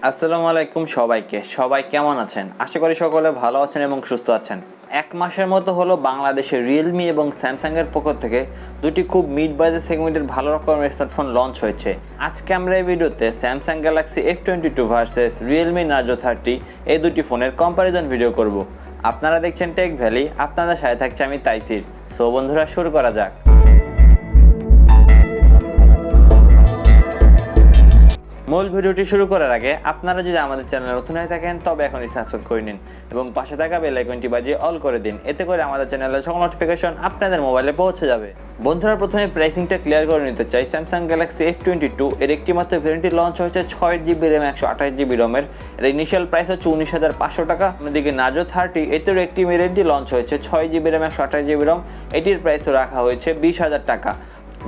আসসালামু আলাইকুম সবাই কেমন আছেন? আশা করি সকলে ভালো আছেন এবং সুস্থ আছেন। এক মাসের মতো হলো বাংলাদেশে রিয়েলমি এবং স্যামসাং এর পক্ষ থেকে দুটি খুব মিড বাজেট সেগমেন্টের ভালো রকমের স্মার্টফোন লঞ্চ হয়েছে। আজকে আমরা এই ভিডিওতে Samsung Galaxy F22 versus Realme Narzo 30 এই দুটি ফোনের কম্পারিজন ভিডিও করব। আপনারা দেখছেন টেক ভ্যালি, আপনাদের সাথে থাকছে আমি তাইসির। সো বন্ধুরা, শুরু করা যাক। মূল ভিডিওটি শুরু করার আগে আপনারা যদি আমাদের চ্যানেলে নতুন হয়ে থাকেন তবে এখনই সাবস্ক্রাইব করে নিন এবং পাশে থাকা বেল আইকনটি বাজিয়ে অল করে দিন। এতে করে আমাদের চ্যানেলের সকল নোটিফিকেশন আপনাদের মোবাইলে পৌঁছে যাবে। বন্ধুরা, প্রথমে প্রাইসিংটা ক্লিয়ার করে নিতে চাই। স্যামসাং গ্যালাক্সি F22 এর একটি মাত্র ভ্যারিয়েন্টটি লঞ্চ হয়েছে 6GB র্যাম 128GB রমের। এর ইনিশিয়াল প্রাইস হচ্ছে 19,500 টাকা। অন্যদিকে নার্জো 30 এতেও একটি ভ্যারিয়েন্টটি লঞ্চ হয়েছে 6GB র্যাম 128GB রম। এটির প্রাইসও রাখা হয়েছে 20,000 টাকা।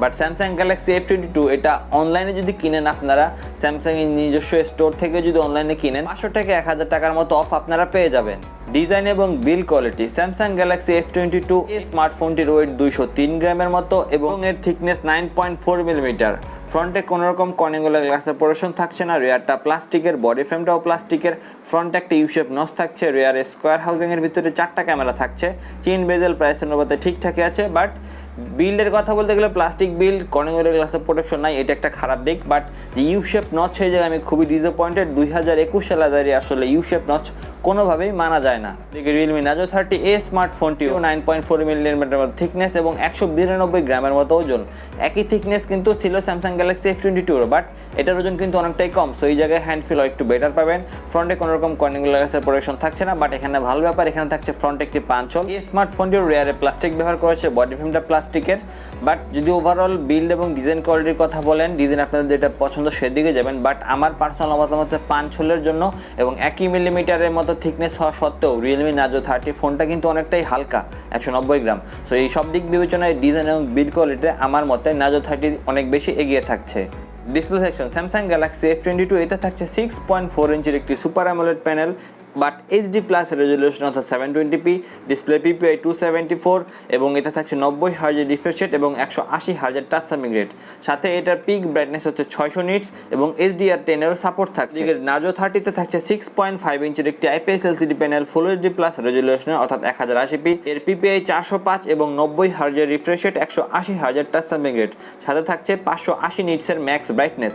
বাট স্যামসাং গ্যালাক্সি F22 এটা অনলাইনে যদি কিনেন, আপনারা স্যামসাং এর নিজস্ব স্টোর থেকে যদি অনলাইনে কিনেন 500 থেকে 1000 টাকার মতো অফ আপনারা পেয়ে যাবেন। ডিজাইন এবং বিল কোয়ালিটি, স্যামসাং গ্যালাক্সি F22 এই স্মার্টফোনটির ওয়েট 203 গ্রামের মতো এবং এর থিকনেস 9.4 মিলিমিটার। ফ্রন্টে কোনোরকম কর্নিংগুলার গ্লাসের পোর্শন থাকছে না, রেয়ারটা প্লাস্টিকের, বডি ফ্রেমটাও প্লাস্টিকের। ফ্রন্টে একটা ইউশেপ নচ থাকছে, রেয়ারে স্কোয়ার হাউজিংয়ের ভিতরে 4টা ক্যামেরা থাকছে। চেইন বেজেল প্রাইস অনুপাতে ঠিকঠাকই আছে। বাট বিল্ডের কথা বলতে গেলে প্লাস্টিক বিল্ড, কর্নিংগুলার গ্লাসের প্রোটেকশন নাই, এটা একটা খারাপ দিক। বাট যে ইউশেপ নচ সেই জায়গায় আমি খুবই ডিসঅ্যাপয়েন্টেড। 2021 সালে দাঁড়িয়ে আসলে ইউশেপ নচ কোনোভাবেই মানা যায় না। এদিকে রিয়েলমি নার্জো 30 এই স্মার্টফোনটিও 9.4 মিলিমিটার মতো থিকনেস এবং 192 গ্রামের মতো ওজন। একই থিকনেস কিন্তু ছিল স্যামসাং গ্যালাক্সি F22, বাট এটার ওজন কিন্তু অনেকটাই কম। সো এই জায়গায় হ্যান্ড ফিল একটু বেটার পাবেন। ফ্রন্টে কোনোরকম কর্নিংগুলার গ্লাসের প্রোটেকশন থাকছে না, বাট এখানে ভালো ব্যাপার, এখানে থাকছে ফ্রন্টে একটি পাঞ্চ হোল। এই স্মার্টফোনটিও রেয়ারে প্লাস্টিক ব্যবহার করেছে, বডি ফ্রেমটা প্লাস্টিকের। বাট যদি ওভারঅল বিল্ড এবং ডিজাইন কোয়ালিটির কথা বলেন, ডিজাইন আপনাদের যেটা পছন্দ সেদিকে যাবেন। বাট আমার পার্সোনাল মতামতে পাঞ্চ হোলের জন্য এবং 1 মিলিমিটারের মতো থিকনেস হওয়া সত্ত্বেও রিয়েলমি নার্জো 30 ফোনটা কিন্তু অনেকটাই হালকা, 190 গ্রাম। সো এই সব দিক বিবেচনায় ডিজাইন এবং বিল্ড কোয়ালিটিতে আমার মতে নার্জো 30 অনেক বেশি এগিয়ে থাকছে। Display section, Samsung Galaxy F22 এতে থাকছে 6.4 ইঞ্চির একটি super AMOLED panel, but HD+ resolution অর্থাৎ 720p, ডিসপ্লে PPI 274 এবং এতে থাকছে 90 হার্জের রিফ্রেশ রেট এবং 180 হার্জের টাচ সামিং রেট। সাথে এটার পিক ব্রাইটনেস হচ্ছে 600 নিটস এবং HDR10 এরও সাপোর্ট থাকছে। নার্জো 30 থাকছে 6.5 ইঞ্চির একটি IPS LCD panel, full HD+ resolution অর্থাৎ 1080p, এর PPI 405 এবং 90 হার্জের রিফ্রেশ রেট, 180 হার্জের টাচ সামিং রেট। সাথে থাকছে 580 নিটসের ম্যাক্স ব্রাইটনেস।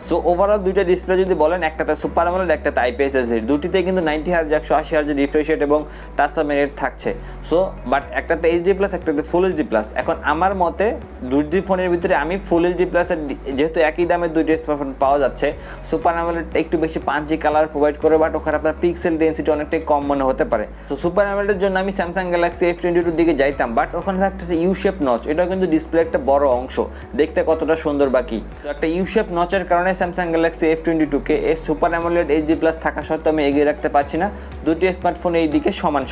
সো ওভারঅল দুইটা ডিসপ্লে যদি বলেন, একটাতে সুপার অ্যামোলেড, একটাতে IPS LCD, দুটিতে কিন্তু 90 হার্জ 180 হার্জের রিফ্রেশ রেট এবং টাচ সামিং রেট থাকছে। সো বাট একটাতে HD+, একটাতে ফুল HD+। এখন আমার মতে দুটি ফোনের ভিতরে আমি ফুল HD+ এর, যেহেতু একই দামে দুইটি স্মার্টফোন পাওয়া যাচ্ছে, সুপার অ্যামোলেড একটু বেশি পাঞ্চি কালার প্রোভাইড করে, বাট ওখানে আপনার পিক্সেল ডেন্সিটি অনেকটাই কম মনে হতে পারে। সো সুপার অ্যামোলেডের জন্য আমি স্যামসাং গ্যালাক্সি F22 দিকে যাইতাম। বাট ওখানে থাকতেছে ইউশেপ নচ, এটাও কিন্তু ডিসপ্লে একটা বড় অংশ, দেখতে কতটা সুন্দর বাকি। তো একটা ইউশেপ নচের কারণে স্যামসাং গ্যালাক্সি F22 কে এই সুপার অ্যামোলেড HD+ থাকা সত্ত্বেও আমি এগিয়ে রাখতে পারছি না। দুটি স্মার্টফোন এই দিকে সমান।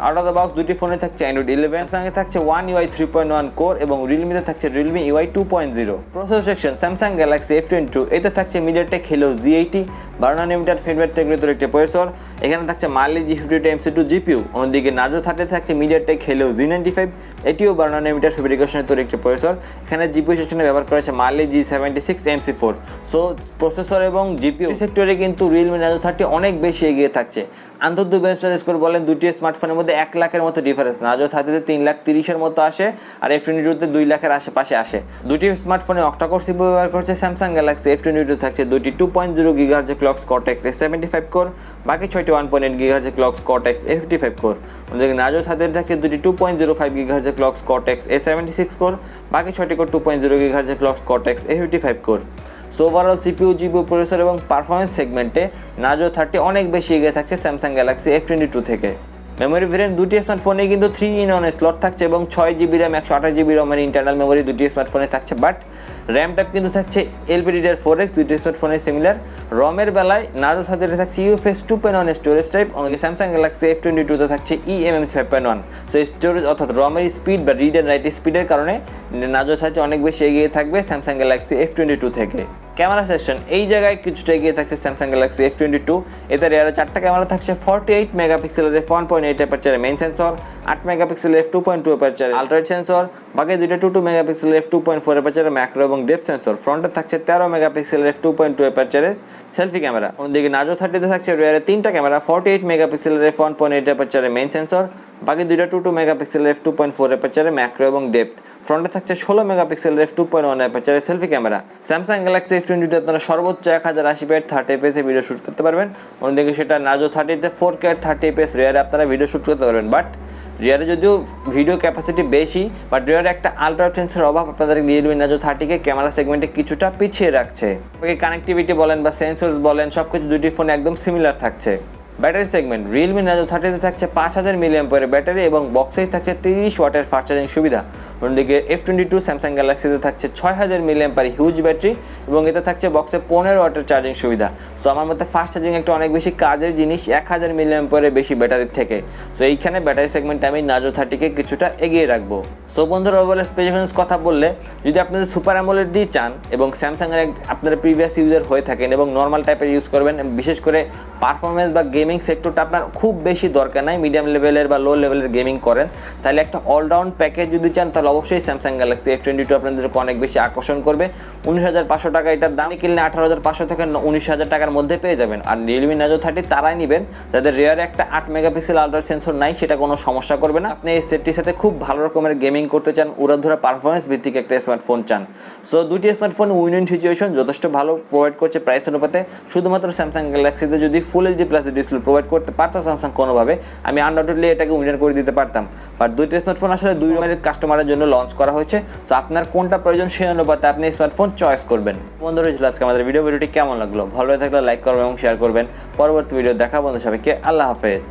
আউট অফ দ্য বক্স দুটি ফোনে থাকছে Android 11, স্যামসাংয়ে থাকছে One UI 3.1 কোর এবং রিয়েলমিতে থাকছে Realme UI 2.0। Processor section, Samsung Galaxy F22 এতে থাকছে MediaTek Helio G80 12 nanometre feedback টেকনোলজির একটি প্রসেসর। এখানে থাকছে Mali G52 MC2 GPU। অন্যদিকে নার্জো 30 থাকছে MediaTek Helio G95, এটিও 12 ন্যানোমিটার ফেব্রিকেশনের তৈরি একটি প্রসেসর। এখানে জিপিইউ সেকশনে ব্যবহার করেছে Mali G76 MC4। So processor এবং জিপিইউ সেক্টরে কিন্তু রিয়েলমি নার্জো 30 অনেক বেশি এগিয়ে থাকছে। আন্তর্দু বেঞ্চমার্ক স্কোর বলেন, দুটি স্মার্টফোনের মধ্যে 1 লাখের মতো ডিফারেন্স। নার্জো 30 3,30,000 মতো আসে আর F22 2 লাখের আশেপাশে আসে। দুটি স্মার্টফোনে অক্টাকোর CPU ব্যবহার করছে। স্যামসাং গ্যালাক্সি F22 থাকছে দুটি 2.0 GHz clock Cortex A75 core, বাকি 6টি 1.8 GHz clock Cortex A55 core. অন্যদিকে নার্জো 30 থাকছে দুটি 2.05 GHz clock Cortex A76 core, বাকি 6টি core 2.0 GHz clock Cortex A55 core. So overall CPU, GPU, processor এবং পারফরমেন্স সেগমেন্টে নার্জো 30 অনেক বেশি এগিয়ে থাকছে স্যামসাং গ্যালাক্সি F22 থেকে। মেমোরি ভেরিয়েন্ট দুটি স্মার্টফোনে কিন্তু 3-in-1 স্লট থাকছে এবং 6GB RAM 128GB রমের internal memory দুটি স্মার্টফোনে থাকছে। বাট র্যাম টাইপ কিন্তু থাকছে LPDDR4X, দুটি স্মার্টফোনে সিমিলার। রমের বেলায় নার্জো 30 থাকছে UFS 2.1 স্টোরেজ টাইপ, অন্যদিকে স্যামসাং গ্যালাক্সি F22 তে থাকছে eMMC 5.1। সো স্টোরেজ অর্থাৎ রমের স্পিড বা রিড অ্যান্ড রাইট স্পিডের কারণে নার্জো 30 অনেক বেশি এগিয়ে থাকবে স্যামসাং গ্যালাক্সি F22 থেকে। ক্যামেরা সেকশন এই জায়গায় কিছুটা এগিয়ে থাকছে স্যামসাং গ্যালাক্সি F22। এতে রিয়ারে 4টা ক্যামেরা থাকছে, 48 মেগাপিক্সেলের f1.8 অ্যাপারচারের মেইন সেন্সর, 8 মেগাপিক্সেলের f2.2 অ্যাপারচারের আলট্রা সেন্সর, বাকি দুইটা 22 মেগাপিক্সেলের f2.4 অ্যাপারচারের ম্যাক্রো এবং ডেপথ সেন্সর। ফ্রন্টে থাকছে 13 মেগাপিক্সেলের f2.2 অ্যাপারচারের সেলফি ক্যামেরা। অন্যদিকে নার্জো 30 তে থাকছে রিয়ারে 3টা ক্যামেরা, 48 মেগাপিক্সেলের f1.8 অ্যাপারচারের মেইন সেন্সর, বাকি দুইটা 22 মেগাপিক্সেলের f2.4 অ্যাপারচারের ম্যাক্রো এবং ডেপথ। ফ্রন্টে থাকছে 16 মেগাপিক্সেলের f2.1 অ্যাপারচারের selfie camera. Samsung Galaxy F22 আপনারা সর্বোচ্চ 1080p 30fps এ ভিডিও শুট করতে পারবেন। অন্যদিকে সেটা নার্জো 30 তে 4K 30fps রিয়ারে আপনারা ভিডিও শুট করতে পারবেন। বাট রিয়ারে যদিও ভিডিও ক্যাপাসিটি বেশি, বাট রিয়ারে একটা আলট্রা সেন্সর অভাব আপনাদের Realme Narzo 30 কে ক্যামেরা সেগমেন্টে কিছুটা পিছিয়ে রাখছে। কানেক্টিভিটি বলেন বা সেন্সরস বলেন সবকিছু দুটি ফোনে একদম সিমিলার থাকছে। ব্যাটারি সেগমেন্ট Realme Narzo 30 তে থাকছে 5000 mAh ব্যাটারি এবং বক্সেই থাকছে 30 ওয়াটের ফাস্ট চার্জিং সুবিধা। অন্যদিকে F22 স্যামসাং গ্যালাক্সিতে থাকছে 6000 mAh হিউজ ব্যাটারি এবং এতে থাকছে বক্সে 15 ওয়াটের চার্জিং সুবিধা। সো আমার মতে ফাস্ট চার্জিং একটা অনেক বেশি কাজের জিনিস 1000 mAh বেশি ব্যাটারির থেকে। সো এইখানে ব্যাটারি সেগমেন্টে আমি Narzo 30 কে কিছুটা এগিয়ে রাখবো। সো বন্ধুরা, ওভারঅল স্পেসিফিকেশনস কথা বললে যদি আপনাদের সুপার অ্যামোলেড দিয়ে চান এবং স্যামসাং এর আপনারা প্রিভিয়াস ইউজার হয়ে থাকেন এবং নর্মাল টাইপের ইউজ করবেন, বিশেষ করে পারফরমেন্স বা গেমিং সেক্টরটা আপনার খুব বেশি দরকার নাই, মিডিয়াম লেভেলের বা লো লেভেলের গেমিং করেন, তাহলে একটা অলরাউন্ড প্যাকেজ যদি চান তাহলে অবশ্যই স্যামসাং গ্যালাক্সি F22 আপনাদেরকে অনেক বেশি আকর্ষণ করবে। 19,500 টাকা এটার দাম, কিনলে 18,500 থেকে 19,000 টাকার মধ্যে পেয়ে যাবেন। আর Realme Narzo 30 তারাই নেবেন যাদের রিয়ারে একটা 8 মেগাপিক্সেল আলট্রা সেন্সর নাই, সেটা কোনো সমস্যা করবে না। আপনি এই সেটটির সাথে খুব ভালো রকমের গেমিং করতে চান, উড়াধুরা পারফরমেন্স ভিত্তিক একটা স্মার্টফোন চান। সো দুটি স্মার্টফোন উইন উইন সিচুয়েশন যথেষ্ট ভালো প্রোভাইড করছে প্রাইস অনুপাতে। শুধুমাত্র স্যামসাং গ্যালাক্সিতে যদি full HD plus display provide করতে পারতো স্যামসাং কোনোভাবে, আমি আনডাউটেডলি এটাকে উইনার করে দিতে পারতাম। বাট দুইটি স্মার্টফোন আসলে দুই রকমের কাস্টমারের জন্য লঞ্চ করা হয়েছে। সো আপনার কোনটা প্রয়োজন সেই অনুপাতে আপনি স্মার্টফোন চয়েস করবেন। বন্ধুরা, আজকে আমাদের ভিডিওটি কেমন লাগলো? ভালো লাগলে লাইক করবেন এবং শেয়ার করবেন। পরবর্তী ভিডিও দেখা বন্ধু সবাইকে আল্লাহ হাফেজ।